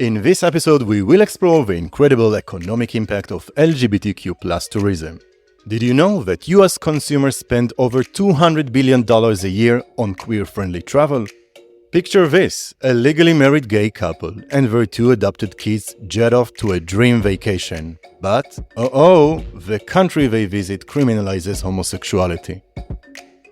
In this episode, we will explore the incredible economic impact of LGBTQ plus tourism. Did you know that US consumers spend over $200 billion a year on queer-friendly travel? Picture this, a legally married gay couple and their two adopted kids jet off to a dream vacation. But, the country they visit criminalizes homosexuality.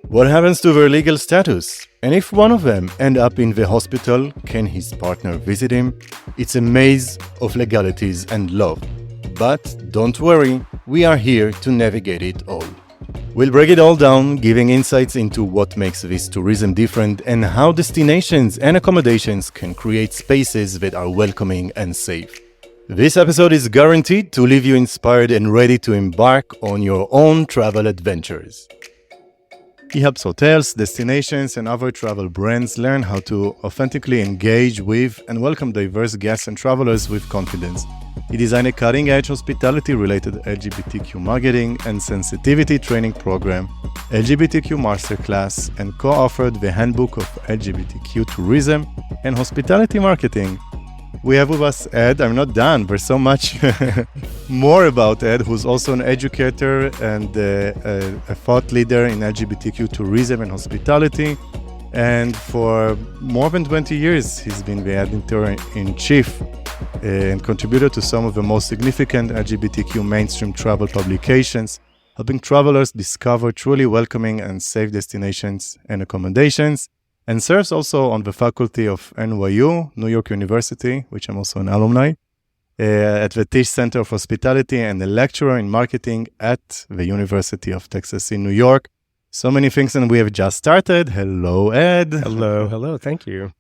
What happens to their legal status? And if one of them ends up in the hospital, can his partner visit him? It's a maze of legalities and law. But don't worry, we are here to navigate it all. We'll break it all down, giving insights into what makes this tourism different and how destinations and accommodations can create spaces that are welcoming and safe. This episode is guaranteed to leave you inspired and ready to embark on your own travel adventures. He helps hotels, destinations, and other travel brands learn how to authentically engage with and welcome diverse guests and travelers with confidence. He designed a cutting-edge hospitality-related LGBTQ marketing and sensitivity training program, LGBTQ Masterclass, and co-authored the Handbook of LGBTQ Tourism and Hospitality Marketing. We have with us Ed. I'm not done. There's so much more about Ed, who's also an educator and a thought leader in LGBTQ tourism and hospitality. And for more than 20 years, he's been the editor-in-chief and contributor to some of the most significant LGBTQ mainstream travel publications, helping travelers discover truly welcoming and safe destinations and accommodations, and serves also on the faculty of NYU, New York University, which I'm also an alumni, at the Tisch Center of Hospitality, and a lecturer in marketing at the University of Texas in New York. So many things, and we have just started. Hello, Ed. Hello. Thank you.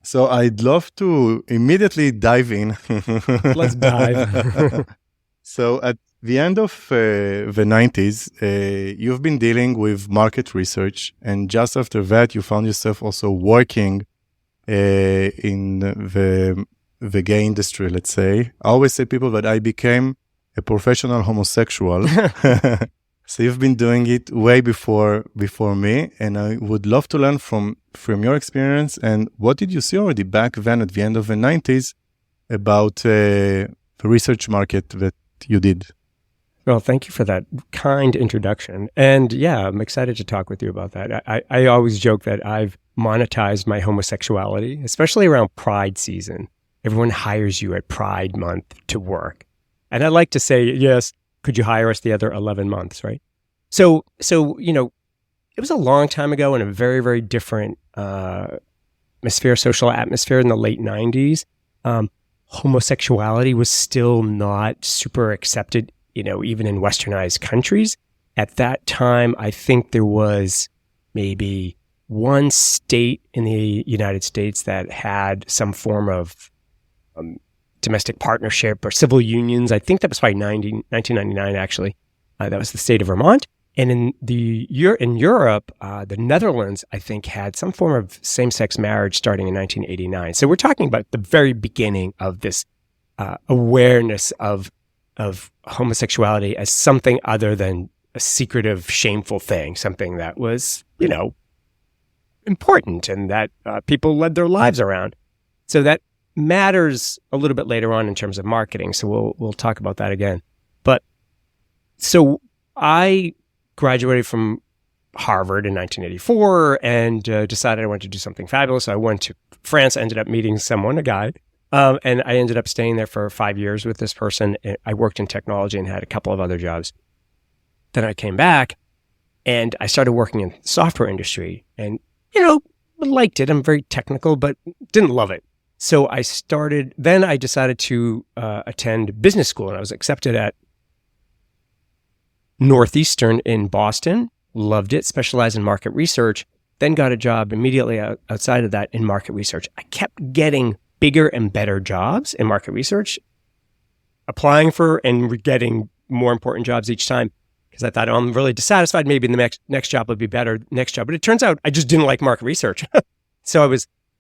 So I'd love to immediately dive in. Let's dive. So at the end of the 90s, you've been dealing with market research. And just after that, you found yourself also working in the gay industry, let's say. I always say to people that I became a professional homosexual. So you've been doing it way before me, and I would love to learn from your experience. And what did you see already back then at the end of the 90s about the research market that you did? Well, thank you for that kind introduction. And yeah, I'm excited to talk with you about that. I always joke that I've monetized my homosexuality, especially around Pride season. Everyone hires you at Pride month to work. And I like to say, yes, could you hire us the other 11 months, right? So it was a long time ago in a very, very different social atmosphere in the late 90s. Homosexuality was still not super accepted, even in westernized countries. At that time, I think there was maybe one state in the United States that had some form of domestic partnership or civil unions. I think that was probably 1999, actually. That was the state of Vermont. And in Europe, the Netherlands, I think, had some form of same-sex marriage starting in 1989. So we're talking about the very beginning of this awareness of homosexuality as something other than a secretive, shameful thing, something that was, important and that people led their lives around. So that matters a little bit later on in terms of marketing. So we'll talk about that again. But so I graduated from Harvard in 1984 and decided I wanted to do something fabulous. So I went to France, ended up meeting a guy, and I ended up staying there for 5 years with this person. I worked in technology and had a couple of other jobs. Then I came back and I started working in the software industry and, liked it. I'm very technical, but didn't love it. So I decided to attend business school, and I was accepted at Northeastern in Boston, loved it, specialized in market research, then got a job immediately outside of that in market research. I kept getting bigger and better jobs in market research, applying for and getting more important jobs each time because I thought, I'm really dissatisfied. Maybe the next job would be better, next job. But it turns out I just didn't like market research. So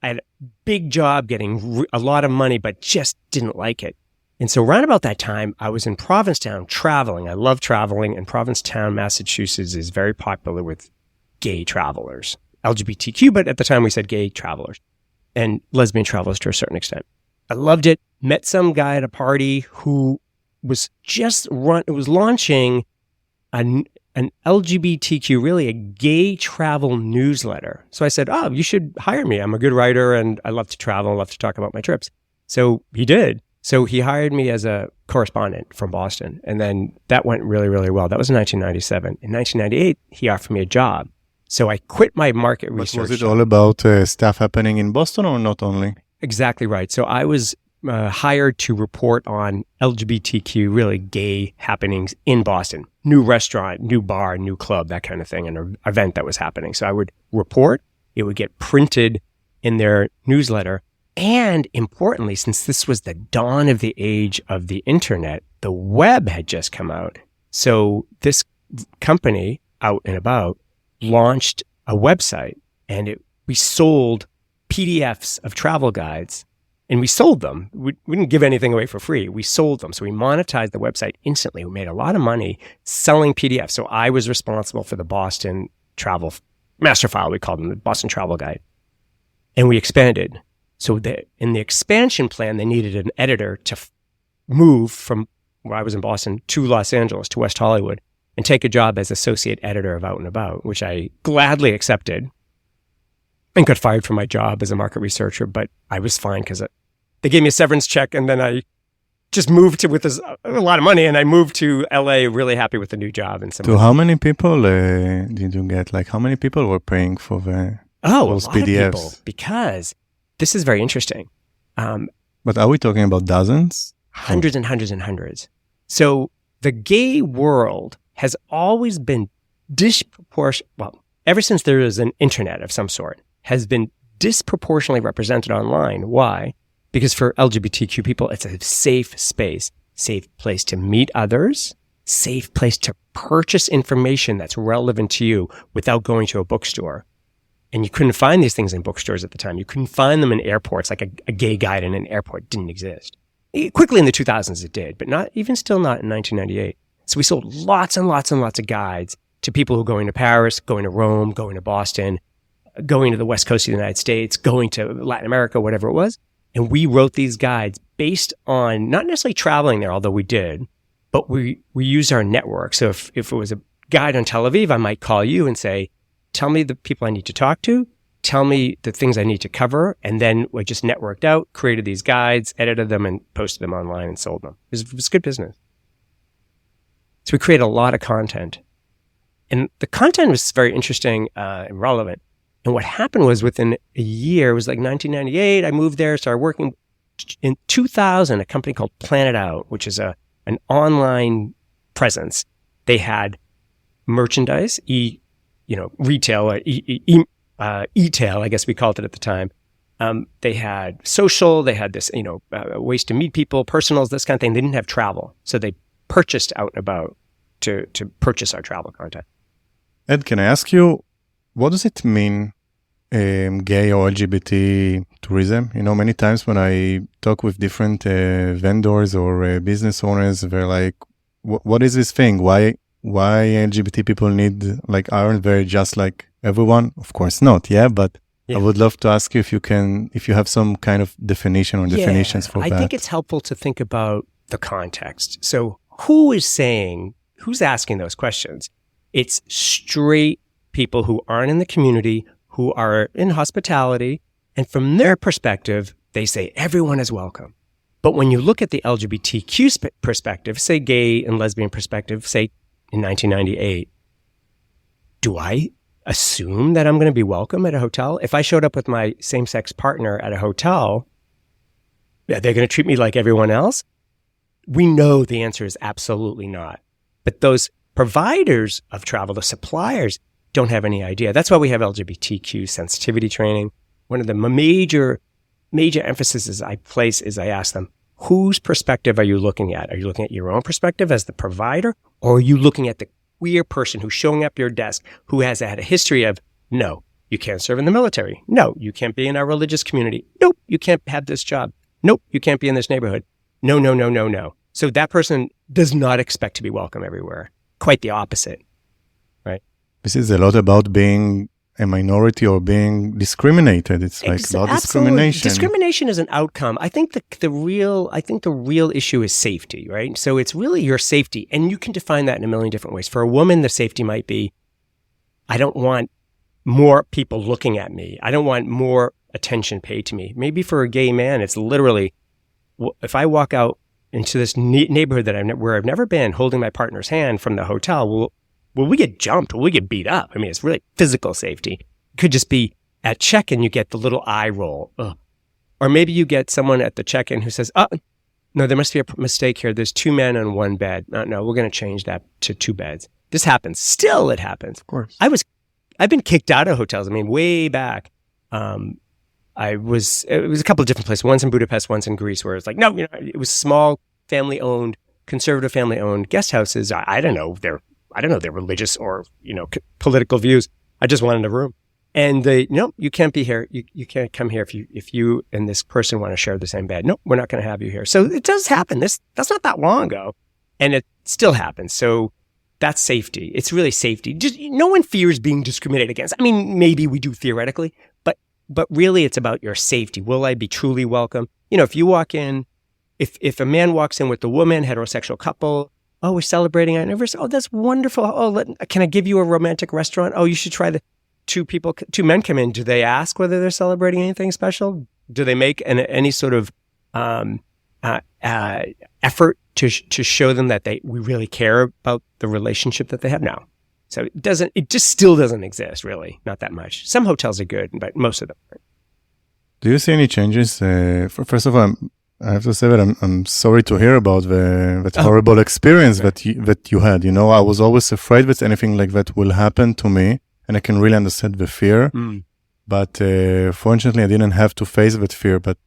I had a big job getting a lot of money, but just didn't like it. And so around about that time, I was in Provincetown traveling. I love traveling, and Provincetown, Massachusetts is very popular with gay travelers. LGBTQ, but at the time we said gay travelers and lesbian travelers to a certain extent. I loved it. Met some guy at a party who was launching an LGBTQ, really a gay travel newsletter. So I said, oh, you should hire me. I'm a good writer and I love to travel. I love to talk about my trips. So he did. So he hired me as a correspondent from Boston. And then that went really, really well. That was in 1997. In 1998, he offered me a job. So I quit my market research. But was it all about stuff happening in Boston or not only? Exactly right. So I was hired to report on LGBTQ, really gay happenings in Boston. New restaurant, new bar, new club, that kind of thing, an event that was happening. So I would report. It would get printed in their newsletter. And importantly, since this was the dawn of the age of the internet, the web had just come out. So this company, Out and About, launched a website, and we sold PDFs of travel guides, and we sold them. We didn't give anything away for free. We sold them. So we monetized the website instantly. We made a lot of money selling PDFs. So I was responsible for the Boston travel master file, we called them, the Boston Travel Guide. And we expanded. So in the expansion plan, they needed an editor to move from where I was in Boston to Los Angeles, to West Hollywood, and take a job as associate editor of Out and About, which I gladly accepted and got fired from my job as a market researcher. But I was fine because they gave me a severance check, and then I just moved with a lot of money, and I moved to LA really happy with the new job. And so how many people did you get? Like how many people were paying for those PDFs? PDFs? Of people, because this is very interesting. But are we talking about dozens? Hundreds and hundreds and hundreds. So the gay world has always been ever since there is an internet of some sort, has been disproportionately represented online. Why? Because for LGBTQ people, it's a safe space, safe place to meet others, safe place to purchase information that's relevant to you without going to a bookstore. And you couldn't find these things in bookstores at the time. You couldn't find them in airports, like a gay guide in an airport didn't exist. Quickly in the 2000s it did, but not in 1998. So we sold lots and lots and lots of guides to people who are going to Paris, going to Rome, going to Boston, going to the West Coast of the United States, going to Latin America, whatever it was. And we wrote these guides based on not necessarily traveling there, although we did, but we used our network. So if it was a guide on Tel Aviv, I might call you and say, tell me the people I need to talk to, tell me the things I need to cover, and then we just networked out, created these guides, edited them, and posted them online and sold them. It was good business. So we created a lot of content. And the content was very interesting and relevant. And what happened was within a year, it was like 1998, I moved there, started working. In 2000, a company called Planet Out, which is an online presence, they had merchandise, retail, e-tail, I guess we called it at the time. They had social, they had this, ways to meet people, personals, this kind of thing. They didn't have travel. So they purchased Out and About to purchase our travel content. Ed, can I ask you, what does it mean, gay or LGBT tourism? Many times when I talk with different vendors or business owners, they're like, what is this thing? Why LGBT people aren't they just like everyone? Of course not, but I would love to ask you if you have some kind of definition or definitions for that. I think it's helpful to think about the context. So who's asking those questions? It's straight people who aren't in the community, who are in hospitality, and from their perspective, they say everyone is welcome. But when you look at the LGBTQ perspective, say gay and lesbian perspective, say in 1998, do I assume that I'm going to be welcome at a hotel? If I showed up with my same-sex partner at a hotel, are they going to treat me like everyone else? We know the answer is absolutely not. But those providers of travel, the suppliers, don't have any idea. That's why we have LGBTQ sensitivity training. One of the major emphases I place is I ask them, whose perspective are you looking at? Are you looking at your own perspective as the provider, or are you looking at the queer person who's showing up your desk who has had a history of, no, you can't serve in the military. No, you can't be in our religious community. Nope, you can't have this job. Nope, you can't be in this neighborhood. No, no, no, no, no. So that person does not expect to be welcome everywhere. Quite the opposite, right? This is a lot about being a minority or being discriminated. It's like about Absolutely. discrimination. Discrimination is an outcome. I think the real issue is safety, right? So it's really your safety, and you can define that in a million different ways. For a woman, the safety might be, I don't want more people looking at me. I don't want more attention paid to me. Maybe for a gay man, it's literally, if I walk out into this neighborhood where I've never been, holding my partner's hand from the hotel, will we get jumped? Will we get beat up? I mean, it's really physical safety. It could just be at check-in, you get the little eye roll. Ugh. Or maybe you get someone at the check-in who says, oh, no, there must be a mistake here. There's 2 men on 1 bed. No, we're going to change that to 2 beds. This happens. Still, it happens. Of course. I've been kicked out of hotels. I mean, way back. It was a couple of different places. Once in Budapest, once in Greece, where it's like, no, it was small, family-owned, conservative family-owned guest houses. I don't know their religious or political views. I just wanted a room, and no, you can't be here. You can't come here if you and this person want to share the same bed. No, we're not going to have you here. So it does happen. That's not that long ago, and it still happens. So that's safety. It's really safety. Just no one fears being discriminated against. I mean, maybe we do theoretically, but really it's about your safety. Will I be truly welcome? If you walk in, if a man walks in with a woman, heterosexual couple, oh, we're celebrating our anniversary. Oh, that's wonderful. Oh, can I give you a romantic restaurant? Oh, you should try the 2 men come in. Do they ask whether they're celebrating anything special? Do they make any sort of effort to show them that we really care about the relationship that they have? No. So it just still doesn't exist, really. Not that much. Some hotels are good, but most of them aren't. Do you see any changes? First of all, I have to say that I'm sorry to hear about that horrible experience that you had. I was always afraid that anything like that will happen to me, and I can really understand the fear. But fortunately, I didn't have to face that fear. But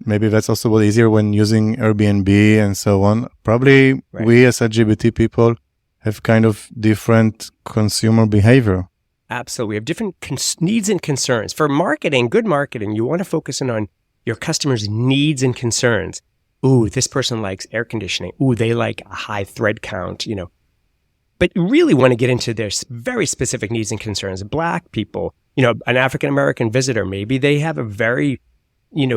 maybe that's also easier when using Airbnb and so on. Probably we as LGBT people have kind of different consumer behavior. Absolutely. We have different needs and concerns. For marketing, good marketing, you want to focus in on your customers' needs and concerns. Ooh, this person likes air conditioning. Ooh, they like a high thread count, But you really want to get into their very specific needs and concerns. Black people, an African-American visitor, maybe they have a very,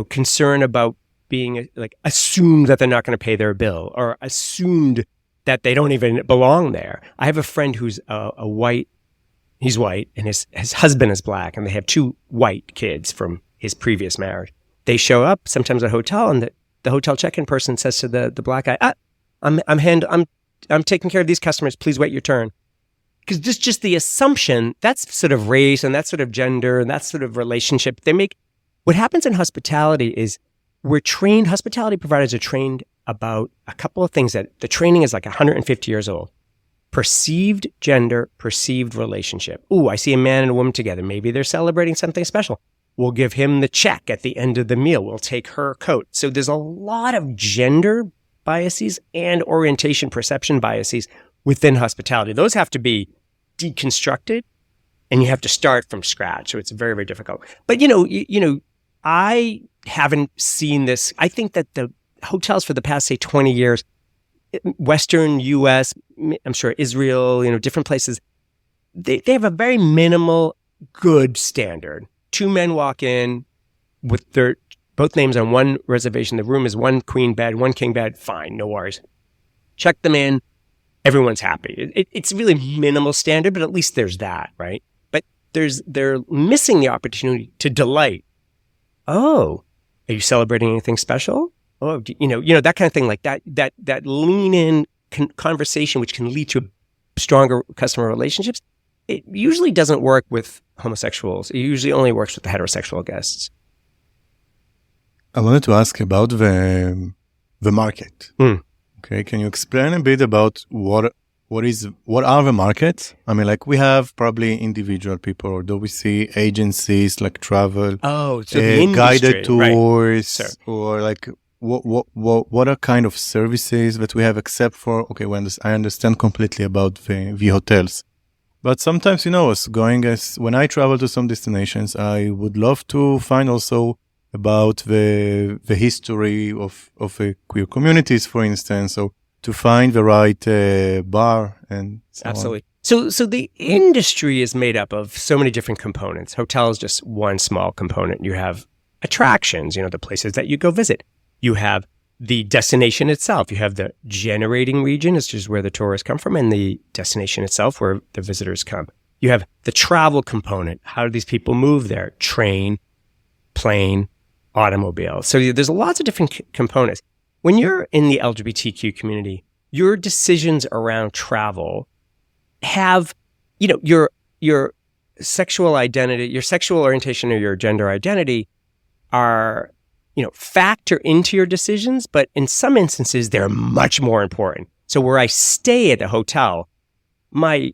concern about being assumed that they're not going to pay their bill, or assumed that they don't even belong there. I have a friend who's a white, he's white, and his husband is black, and they have 2 white kids from his previous marriage. They show up sometimes at a hotel, and the hotel check-in person says to the black guy, I'm taking care of these customers. Please wait your turn. Because just the assumption, that's sort of race and that's sort of gender and that's sort of relationship. What happens in hospitality is hospitality providers are trained about a couple of things that the training is like 150 years old. Perceived gender, perceived relationship. Ooh, I see a man and a woman together. Maybe they're celebrating something special. We'll give him the check at the end of the meal. We'll take her coat. So there's a lot of gender biases and orientation perception biases within hospitality. Those have to be deconstructed, and you have to start from scratch. So it's very, very difficult. But I haven't seen this. I think that the hotels for the past, say, 20 years, Western U.S., I'm sure Israel, different places, they have a very minimal good standard. 2 men walk in with their both names on 1 reservation. The room is 1 queen bed, 1 king bed. Fine, no worries. Check them in. Everyone's happy. It's really minimal standard, but at least there's that, right? But they're missing the opportunity to delight. Oh, are you celebrating anything special? Oh, that kind of thing, like that lean in conversation, which can lead to stronger customer relationships. It usually doesn't work with homosexuals. It usually only works with the heterosexual guests. I wanted to ask about the market. Okay, can you explain a bit about what are the markets? I mean, we have probably individual people, or do we see agencies like travel? Oh, so the industry, guided tours, right. Or what are kind of services that we have, except for I understand completely about the hotels, but sometimes when I travel to some destinations, I would love to find also about the history of queer communities, for instance, so to find the right bar and so Absolutely. on. So the industry is made up of so many different components. Hotel is just one small component. You have attractions, the places that you go visit. You have the destination itself. You have the generating region, which is where the tourists come from, and the destination itself, where the visitors come. You have the travel component. How do these people move there? Train, plane, automobile. So there's lots of different components. When you're in the LGBTQ community, your decisions around travel have, your sexual identity, your sexual orientation or your gender identity are, factor into your decisions, but in some instances, they're much more important. So where I stay at a hotel, my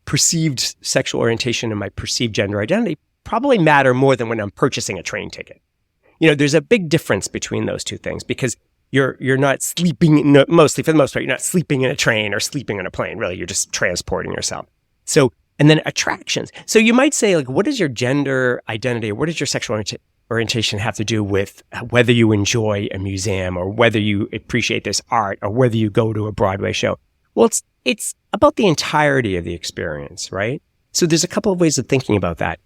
perceived sexual orientation and my perceived gender identity probably matter more than when I'm purchasing a train ticket. There's a big difference between those two things because you're not sleeping, mostly for the most part, you're not sleeping in a train or sleeping on a plane. Really, you're just transporting yourself. So, and then attractions. So you might say, like, what is your gender identity? Or what does your sexual orientation have to do with whether you enjoy a museum or whether you appreciate this art or whether you go to a Broadway show? Well, it's about the entirety of the experience, right? So there's a couple of ways of thinking about that.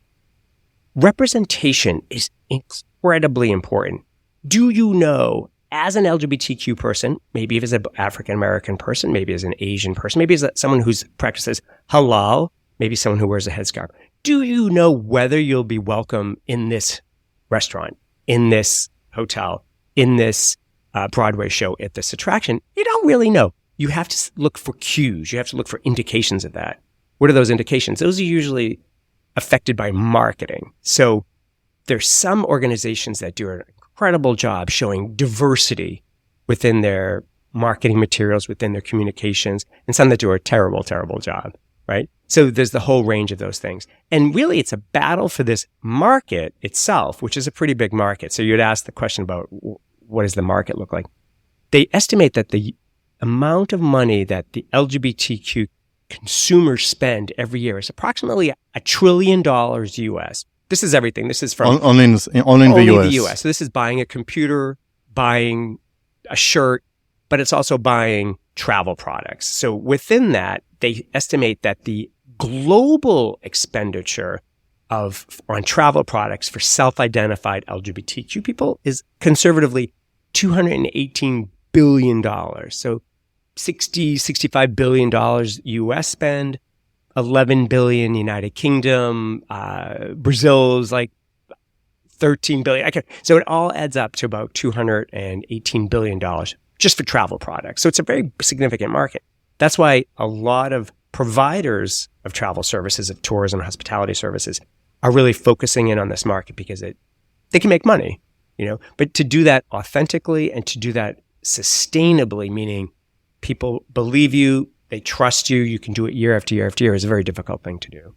Representation is incredibly important. Do you know, as an LGBTQ person, maybe as an African-American person, maybe as an Asian person, maybe as someone who practices halal, maybe someone who wears a headscarf, do you know whether you'll be welcome in this restaurant, in this hotel, in this Broadway show, at this attraction? You don't really know. You have to look for cues. You have to look for indications of that. What are those indications? Those are usually affected by marketing. So there's some organizations that do an incredible job showing diversity within their marketing materials, within their communications, and some that do a terrible, terrible job, right? So there's the whole range of those things. And really, it's a battle for this market itself, which is a pretty big market. So you'd ask the question about what does the market look like? They estimate that the amount of money that the LGBTQ consumers spend every year is approximately $1 trillion US. This is everything. This is from only in the US. So this is buying a computer, buying a shirt, but it's also buying travel products. So within that, they estimate that the global expenditure on travel products for self-identified LGBTQ people is conservatively $218 billion. So $65 billion US spend, 11 billion United Kingdom, Brazil's like 13 billion. So it all adds up to about $218 billion just for travel products. So it's a very significant market. That's why a lot of providers of travel services, of tourism, hospitality services, are really focusing in on this market because they can make money, But to do that authentically and to do that sustainably, meaning people believe you, they trust you, you can do it year after year after year, is a very difficult thing to do.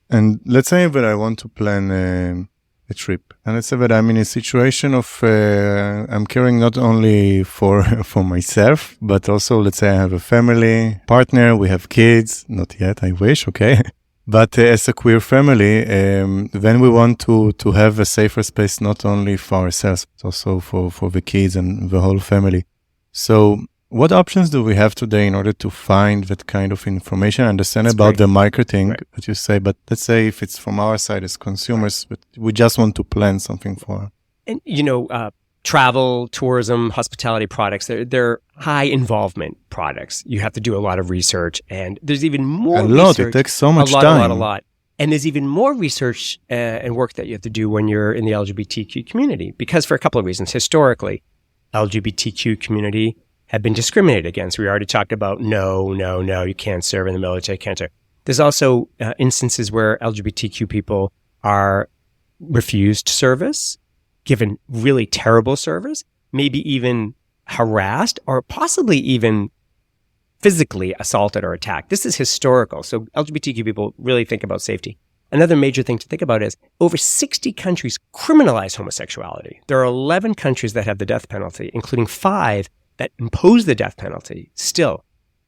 And let's say that I want to plan a trip. And let's say that I'm in a situation of, I'm caring not only for myself, but also, let's say I have a family, partner, we have kids, not yet, I wish, okay? But as a queer family, then we want to have a safer space, not only for ourselves, but also for the kids and the whole family. So what options do we have today in order to find that kind of information? I understand about the marketing that you say, but let's say if it's from our side as consumers, but we just want to plan something for. And, travel, tourism, hospitality products, they're high involvement products. You have to do a lot of research, and there's even more research. It takes so much time. A lot. And there's even more research and work that you have to do when you're in the LGBTQ community, because for a couple of reasons. Historically, LGBTQ community have been discriminated against. We already talked about no, you can't serve in the military, can't serve. There's also instances where LGBTQ people are refused service, given really terrible service, maybe even harassed, or possibly even physically assaulted or attacked. This is historical. So LGBTQ people really think about safety. Another major thing to think about is over 60 countries criminalize homosexuality. There are 11 countries that have the death penalty, including 5 that impose the death penalty still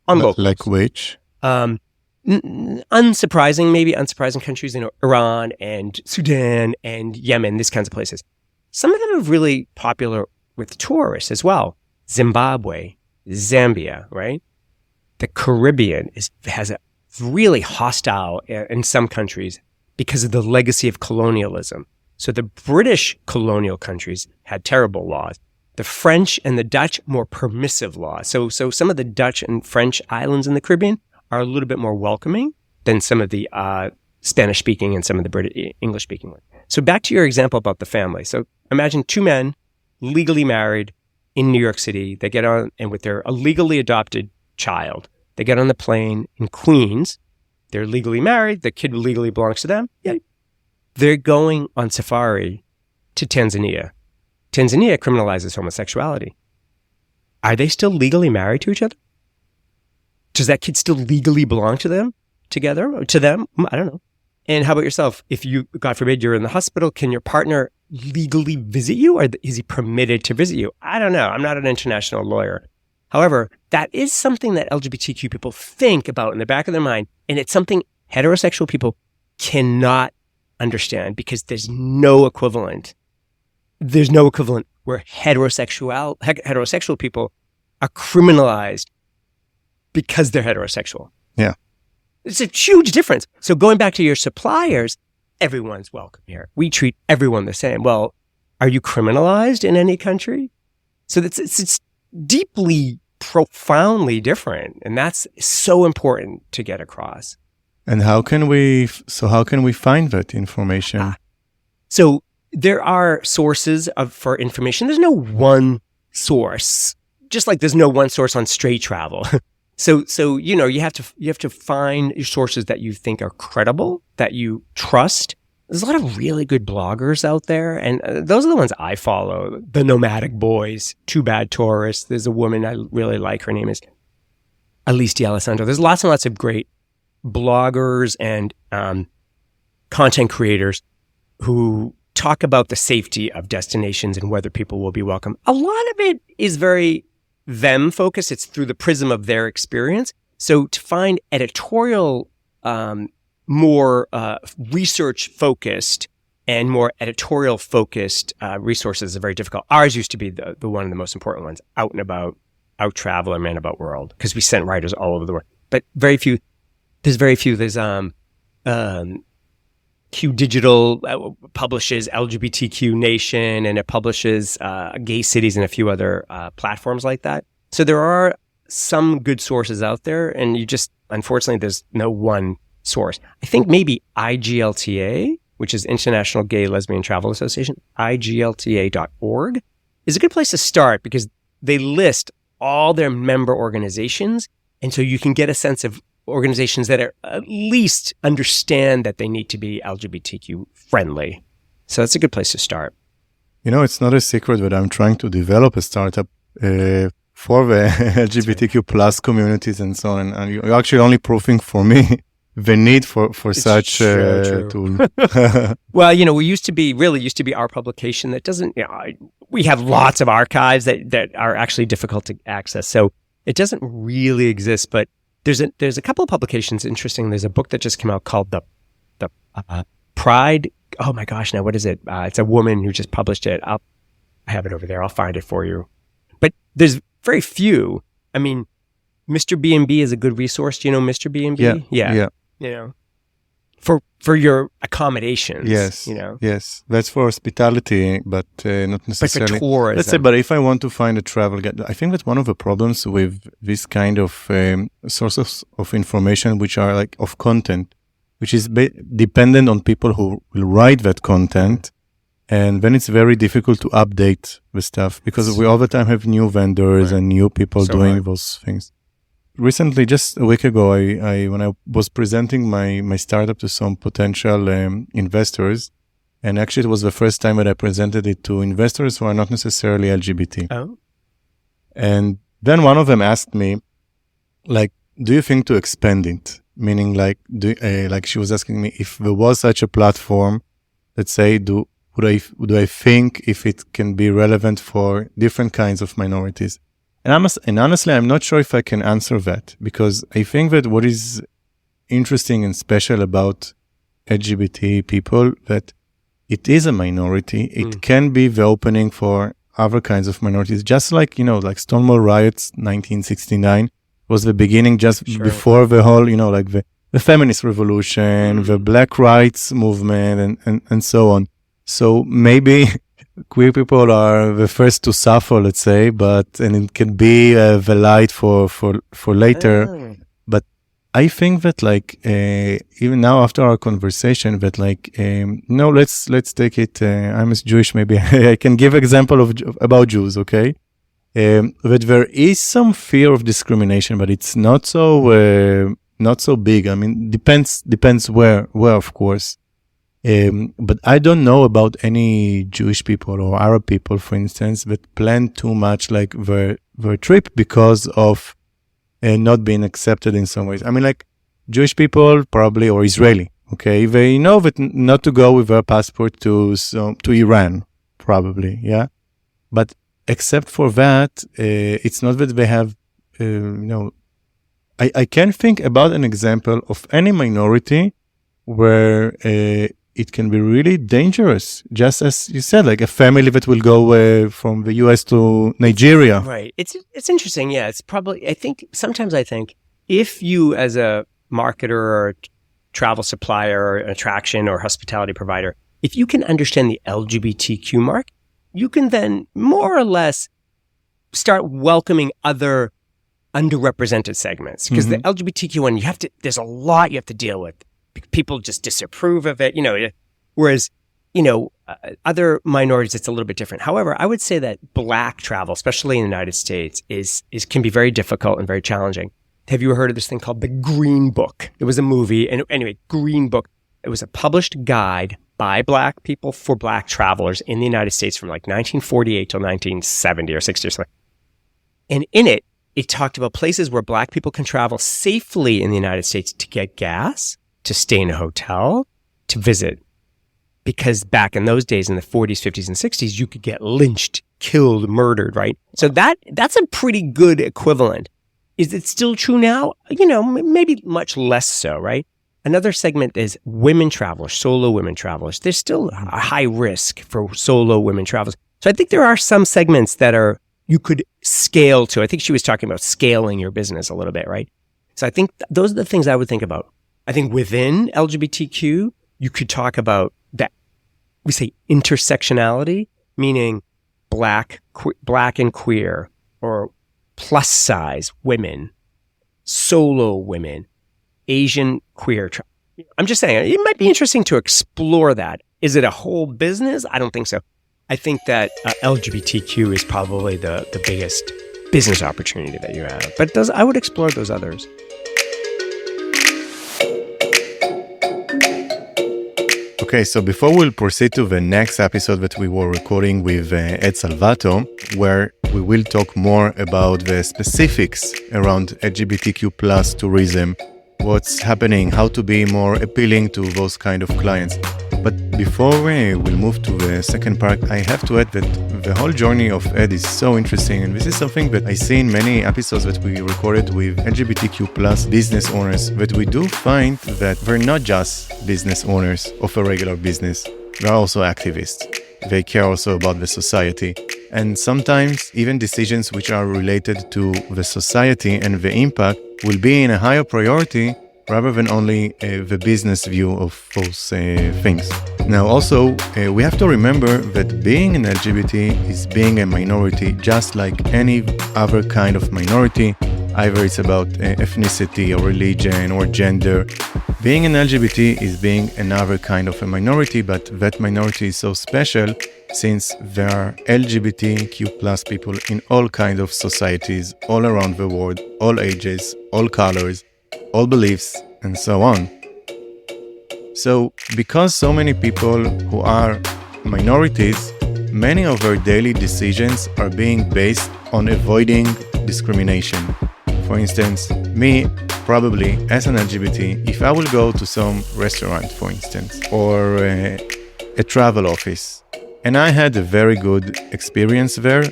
on locals. Like which? Unsurprising countries in Iran and Sudan and Yemen, these kinds of places. Some of them are really popular with tourists as well. Zimbabwe, Zambia, right? the Caribbean has a really hostile in some countries because of the legacy of colonialism. So the British colonial countries had terrible laws. The French and the Dutch, more permissive laws. So some of the Dutch and French islands in the Caribbean are a little bit more welcoming than some of the Spanish-speaking and some of the British English-speaking ones. So back to your example about the family. So imagine two men legally married in New York City. They get on, and with their legally adopted child, they get on the plane in Queens. They're legally married. The kid legally belongs to them. Yeah. They're going on safari to Tanzania. Tanzania criminalizes homosexuality. Are they still legally married to each other? Does that kid still legally belong to them? Together? To them? I don't know. And how about yourself? If you, God forbid, you're in the hospital, can your partner legally visit you? Or is he permitted to visit you? I don't know. I'm not an international lawyer. However, that is something that LGBTQ people think about in the back of their mind. And it's something heterosexual people cannot understand because there's no equivalent. There's no equivalent where heterosexual people are criminalized because they're heterosexual. Yeah. It's a huge difference. So going back to your suppliers, everyone's welcome here. We treat everyone the same. Well, are you criminalized in any country? So it's deeply, profoundly different. And that's so important to get across. And how can we find that information? So there are sources for information. There's no one source, just like there's no one source on straight travel. So you have to find your sources that you think are credible, that you trust. There's a lot of really good bloggers out there, and those are the ones I follow. The Nomadic Boys, Too Bad Tourists. There's a woman I really like. Her name is Elise D'Alessandro. There's lots and lots of great bloggers and content creators who talk about the safety of destinations and whether people will be welcome. A lot of it is very them focused. It's through the prism of their experience. So to find editorial, more research focused and more editorial focused resources is very difficult. Ours used to be the one of the most important ones, Out and About, Out Traveler, Man About World, because we sent writers all over the world. But there's very few. There's Q Digital publishes LGBTQ Nation, and it publishes Gay Cities and a few other platforms like that. So there are some good sources out there, and unfortunately, there's no one source. I think maybe IGLTA, which is International Gay Lesbian Travel Association, IGLTA.org, is a good place to start because they list all their member organizations, and so you can get a sense of organizations that are at least understand that they need to be LGBTQ friendly. So that's a good place to start. It's not a secret that I'm trying to develop a startup for the LGBTQ plus communities and so on. And you're actually only proving for me the need for such a tool. Well, we used to be our publication that doesn't, we have lots of archives that are actually difficult to access. So it doesn't really exist, but there's a couple of publications interesting. There's a book that just came out called the Pride. Oh my gosh, now what is it? It's a woman who just published it. I have it over there. I'll find it for you. But there's very few. I mean, Mr. B&B is a good resource. Do you know Mr. B&B? Yeah. For your accommodations. Yes. Yes. That's for hospitality, but not necessarily. But for tourism. Let's say, but if I want to find a travel guide, I think that one of the problems with this kind of sources of information, which are like of content, which is dependent on people who will write that content. And then it's very difficult to update the stuff because we all the time have new vendors and new people doing those things. Recently, just a week ago, I when I was presenting my startup to some potential investors, and actually it was the first time that I presented it to investors who are not necessarily LGBT. Oh. And then one of them asked me, like, do you think to expand it? Meaning, like, like she was asking me if there was such a platform, let's say, would I think if it can be relevant for different kinds of minorities? And honestly, I'm not sure if I can answer that because I think that what is interesting and special about LGBT people that it is a minority. It can be the opening for other kinds of minorities, just like, like Stonewall riots, 1969 was the beginning just before the whole, like the feminist revolution, the black rights movement, and so on. So maybe queer people are the first to suffer, let's say, and it can be the light for later. But I think that even now after our conversation that no, let's take it. I'm Jewish. Maybe I can give example about Jews. Okay, that there is some fear of discrimination, but it's not so big. I mean, depends where of course. But I don't know about any Jewish people or Arab people, for instance, that plan too much their trip because of not being accepted in some ways. I mean, Jewish people probably, or Israeli, okay, they know that not to go with their passport to Iran, probably, yeah. But except for that, it's not that they have, I can't think about an example of any minority where it can be really dangerous, just as you said, like a family that will go from the US to Nigeria. Right. It's interesting. Yeah. It's probably, sometimes I think if you as a marketer or travel supplier or attraction or hospitality provider, if you can understand the LGBTQ market, you can then more or less start welcoming other underrepresented segments. Because the LGBTQ one, there's a lot you have to deal with. People just disapprove of it, whereas, other minorities, it's a little bit different. However, I would say that black travel, especially in the United States, can be very difficult and very challenging. Have you heard of this thing called the Green Book? It was a movie. And anyway, Green Book, it was a published guide by black people for black travelers in the United States from 1948 till 1970 or 60 or something. And in it talked about places where black people can travel safely in the United States to get gas, to stay in a hotel, to visit. Because back in those days, in the 40s, 50s, and 60s, you could get lynched, killed, murdered, right? So that's a pretty good equivalent. Is it still true now? Maybe much less so, right? Another segment is women travelers, solo women travelers. There's still a high risk for solo women travelers. So I think there are some segments that you could scale to. I think she was talking about scaling your business a little bit, right? So I think those are the things I would think about. I think within LGBTQ, you could talk about that. We say intersectionality, meaning black and queer, or plus size women, solo women, Asian queer. I'm just saying, it might be interesting to explore that. Is it a whole business? I don't think so. I think that LGBTQ is probably the biggest business opportunity that you have. But I would explore those others. Okay, so before we'll proceed to the next episode that we were recording with Ed Salvato, where we will talk more about the specifics around LGBTQ plus tourism, what's happening, how to be more appealing to those kind of clients. But before we will move to the second part, I have to add that the whole journey of Ed is so interesting, and this is something that I see in many episodes that we recorded with LGBTQ plus business owners, that we do find that they're not just business owners of a regular business, they're also activists. They care also about the society, and sometimes even decisions which are related to the society and the impact will be in a higher priority rather than only the business view of those things. Now also, we have to remember that being an LGBT is being a minority just like any other kind of minority, either it's about ethnicity or religion or gender. Being an LGBT is being another kind of a minority, but that minority is so special since there are LGBTQ plus people in all kinds of societies all around the world, all ages, all colors, all beliefs, and so on. So, because so many people who are minorities, many of their daily decisions are being based on avoiding discrimination. For instance, me, probably as an LGBT, if I will go to some restaurant, for instance, or a travel office, and I had a very good experience there,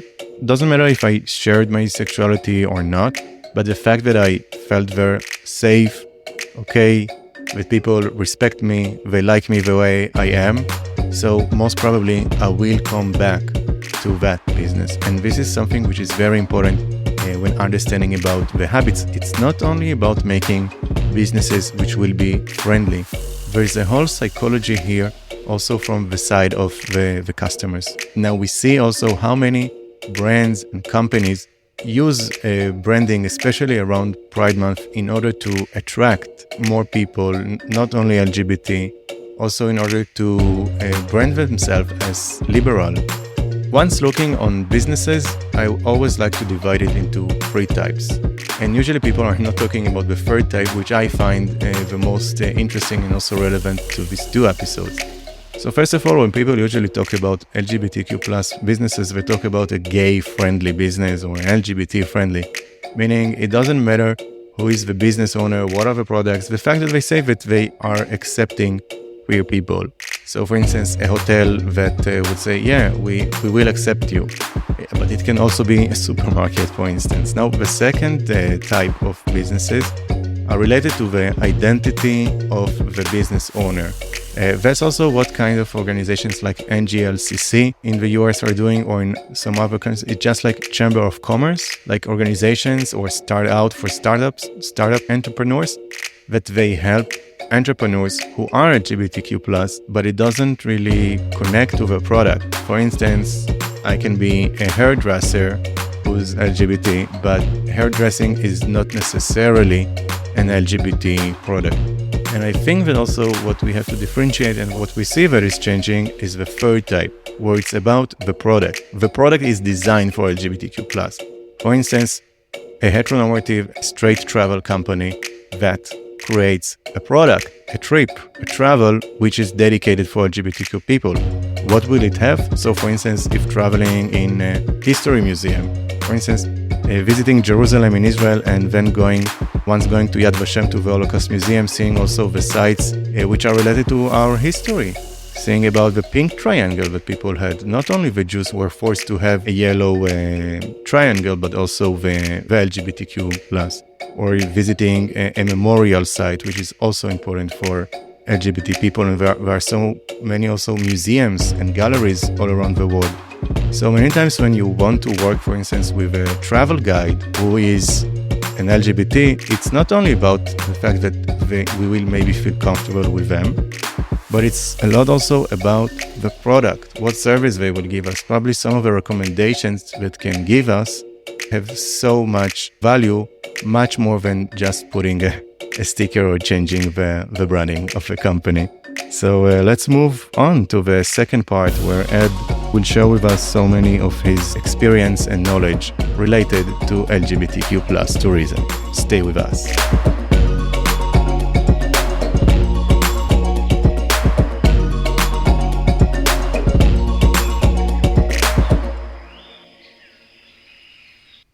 doesn't matter if I shared my sexuality or not, but the fact that I felt very safe, okay, that people respect me, they like me the way I am, so most probably I will come back to that business. And this is something which is very important when understanding about the habits. It's not only about making businesses which will be friendly. There's a whole psychology here also from the side of the customers. Now we see also how many brands and companies use branding, especially around Pride Month, in order to attract more people, not only LGBT, also in order to brand themselves as liberal. Once looking on businesses, I always like to divide it into three types. And usually people are not talking about the third type, which I find the most interesting and also relevant to these two episodes. So first of all, when people usually talk about LGBTQ plus businesses, they talk about a gay-friendly business or LGBT-friendly, meaning it doesn't matter who is the business owner, what are the products, the fact that they say that they are accepting queer people. So for instance, a hotel that would say, yeah, we will accept you. But it can also be a supermarket, for instance. Now, the second type of businesses are related to the identity of the business owner. That's also what kind of organizations like NGLCC in the US are doing, or in some other countries. It's just like Chamber of Commerce, like organizations or startup entrepreneurs, that they help entrepreneurs who are LGBTQ+, but it doesn't really connect to the product. For instance, I can be a hairdresser who's LGBT, but hairdressing is not necessarily an LGBT product. And I think that also what we have to differentiate and what we see that is changing is the third type, where it's about the product. The product is designed for LGBTQ+. For instance, a heteronormative straight travel company that creates a product, a trip, a travel, which is dedicated for LGBTQ people. What will it have? So for instance, if traveling in a history museum, for instance, visiting Jerusalem in Israel and then going to Yad Vashem, to the Holocaust Museum, seeing also the sites which are related to our history, seeing about the pink triangle that people had. Not only the Jews were forced to have a yellow triangle, but also the LGBTQ+. Or visiting a memorial site, which is also important for LGBT people. And there are so many also museums and galleries all around the world. So many times when you want to work, for instance, with a travel guide who is an LGBT, it's not only about the fact that we will maybe feel comfortable with them, but it's a lot also about the product, what service they will give us. Probably some of the recommendations that can give us have so much value, much more than just putting a sticker or changing the branding of the company. So let's move on to the second part, where Ed will share with us so many of his experience and knowledge related to LGBTQ+ tourism. Stay with us.